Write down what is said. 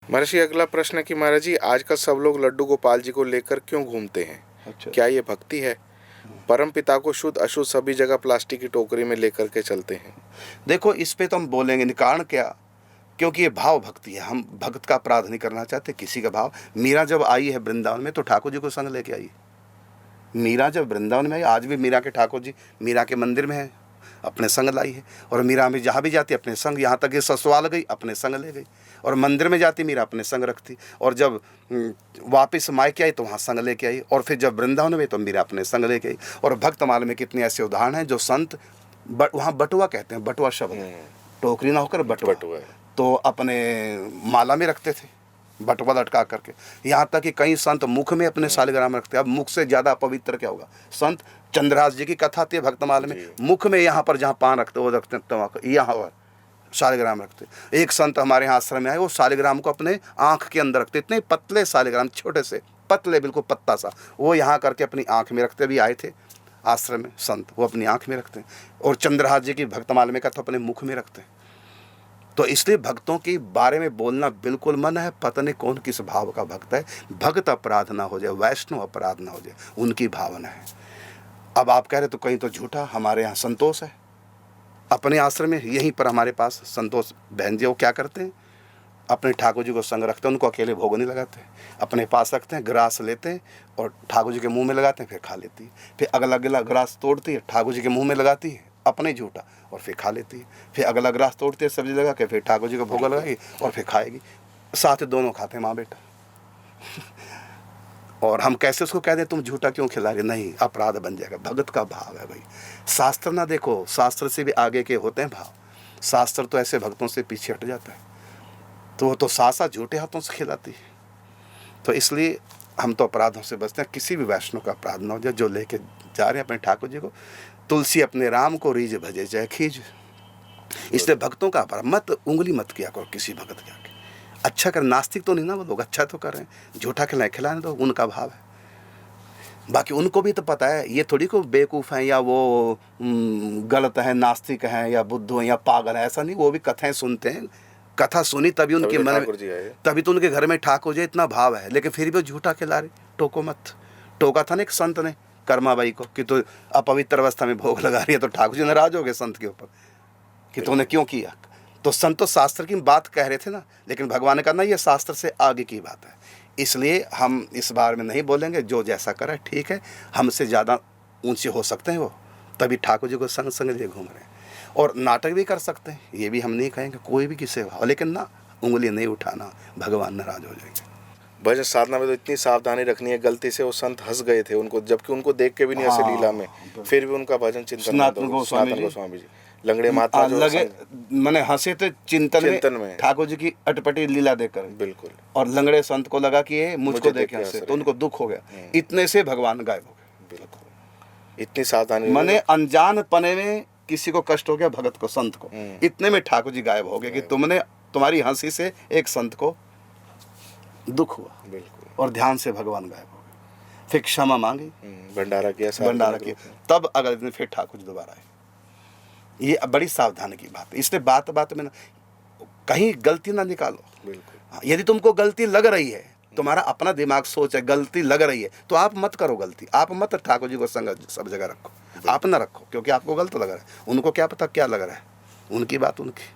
महर्षि अगला प्रश्न है कि महाराज जी आजकल सब लोग लड्डू गोपाल जी को लेकर क्यों घूमते हैं? अच्छा। क्या ये भक्ति है? परम पिता को शुद्ध अशुद्ध सभी जगह प्लास्टिक की टोकरी में लेकर के चलते हैं। देखो, इस पे तो हम बोलेंगे नहीं, कारण क्या, क्योंकि ये भाव भक्ति है। हम भक्त का अपराध नहीं करना चाहते, किसी का भाव। मीरा जब आई है वृंदावन में तो ठाकुर जी को संग लेके आई। मीरा जब वृंदावन में आई, आज भी मीरा के ठाकुर जी मीरा के मंदिर में है, अपने संग लाई है। और मीरा में जहाँ भी जाती अपने संग, यहाँ तक कि ससुराल गई अपने संग ले गई, और मंदिर में जाती मीरा अपने संग रखती, और जब वापस मायके आई तो वहाँ संग लेके आई, और फिर जब वृंदावन में तो मीरा अपने संग लेके आई। और भक्तमाल में कितने ऐसे उदाहरण हैं जो संत वहाँ बटुआ कहते हैं, बटुआ शब्द, टोकरी ना होकर बटुआ, तो अपने माला में रखते थे, बटुआ लटका करके। यहाँ तक कि कई संत मुख में अपने सालिग्राम रखते हैं। अब मुख से ज़्यादा पवित्र क्या होगा। संत चंद्रहास जी की कथा थी भक्तमाल में, मुख में यहाँ पर जहाँ पान रखते वो रखते तमाकू, यहाँ सालिग्राम रखते। एक संत हमारे यहाँ आश्रम में आए, वो सालिग्राम को अपने आँख के अंदर रखते, इतने पतले सालिग्राम, छोटे से पतले बिल्कुल पत्ता सा, वो यहाँ करके अपनी आँख में रखते। भी आए थे आश्रम में संत, वो अपनी आँख में रखते हैं। और चंद्रहास जी की भक्तमाल में कथा अपने मुख में रखते हैं। तो इसलिए भक्तों के बारे में बोलना बिल्कुल मना है। पता नहीं कौन किस भाव का भक्त है। भक्त अपराध ना हो जाए, वैष्णव अपराध ना हो जाए, उनकी भावना है। अब आप कह रहे तो कहीं तो झूठा, हमारे यहाँ संतोष है। अपने आश्रम में यहीं पर हमारे पास संतोष बहन जी, वो क्या करते हैं, अपने ठाकुर जी को संग रखते हैं, उनको अकेले भोग नहीं लगाते, अपने पास रखते हैं, ग्रास लेते हैं और ठाकुर जी के मुँह में लगाते हैं, फिर खा लेती है। फिर अगला अगला ग्रास तोड़ती है, ठाकुर जी के मुँह में लगाती है अपने झूठा, और फिर खा लेती है। फिर अगला ग्रास तोड़ती है, सब्जी लगा के फिर ठाकुर जी को भोग लगाएगी और फिर खाएगी। साथ दोनों खाते हैं, माँ बेटा। और हम कैसे उसको कह दें तुम झूठा क्यों खिला रहे? नहीं, अपराध बन जाएगा। भगत का भाव है भाई। शास्त्र ना देखो, शास्त्र से भी आगे के होते हैं भाव। शास्त्र तो ऐसे भक्तों से पीछे हट जाता है, तो वो तो सासा झूठे हाथों से खिलाती है। तो इसलिए हम तो अपराधों से बचते हैं। किसी भी वैष्णव का अपराध ना हो जाए। जो लेके जा रहे हैं अपने ठाकुर जी को, तुलसी अपने राम को रीझ भजे जय खीज। इसलिए भक्तों का अपराध मत, उंगली मत किया करो किसी भगत के आगे। अच्छा कर, नास्तिक तो नहीं ना वो लोग, अच्छा तो कर रहे हैं, झूठा खिलाने दो, उनका भाव है। बाकी उनको भी तो पता है, ये थोड़ी को बेवकूफ़ हैं या वो गलत है, नास्तिक हैं या बुद्धू हैं या पागल है, ऐसा नहीं। वो भी कथाएं सुनते हैं, कथा सुनी तभी उनके मन में, तभी तो उनके घर में ठाकुर जी इतना भाव है। लेकिन फिर भी वो झूठा खिला रहे। टोको मत। टोका था ना एक संत ने कर्माबाई को कि तो अपवित्र अवस्था में भोग लगा रही है, तो ठाकुर जी नाराज हो गए संत के ऊपर कि तूने क्यों किया। तो संत तो शास्त्र की बात कह रहे थे ना, लेकिन भगवान ने कहा ना ये शास्त्र से आगे की बात है। इसलिए हम इस बारे में नहीं बोलेंगे। जो जैसा करे ठीक है, हमसे ज़्यादा ऊंचे हो सकते हैं वो, तभी ठाकुर जी को संग संग लिए घूम रहे हैं। और नाटक भी कर सकते हैं, ये भी हम नहीं कहेंगे कोई भी किसी भाव, लेकिन ना उंगली नहीं उठाना, भगवान नाराज हो जाएंगे। भजन साधना में तो इतनी सावधानी रखनी है। गलती से वो संत हंस गए थे उनको, जबकि उनको देख के भी नहीं हंसे लीला में, फिर भी उनका भजन चिंतन। सनातन गोस्वामी जी लंगड़े माता जो लगे मैंने हंसे थे चिंतन में ठाकुर जी की अटपटी लीला देखकर। बिल्कुल। और लंगड़े संत को लगा कि ये मुझको देख के हंसे, तो उनको दुख हो गया। इतने से भगवान गायब हो गए। बिल्कुल, इतनी सावधानी। मैंने अनजान पने में किसी को कष्ट हो गया, भगत को, संत को, इतने में ठाकुर जी गायब हो गए कि तुम्हारी हंसी से एक संत को दुख हुआ। बिल्कुल। और ध्यान से भगवान गायब हो गए। फिर क्षमा मांगी, भंडारा किया, तब अगले दिन फिर ठाकुर जी दोबारा आए। ये बड़ी सावधानी की बात है। इसलिए बात बात में ना कहीं गलती ना निकालो। बिल्कुल। यदि तुमको गलती लग रही है, तुम्हारा अपना दिमाग सोच है गलती लग रही है, तो आप मत करो गलती। आप मत ठाकुर जी को संग सब जगह रखो, आप ना रखो, क्योंकि आपको गलत लग रहा है। उनको क्या पता क्या लग रहा है, उनकी बात उनकी।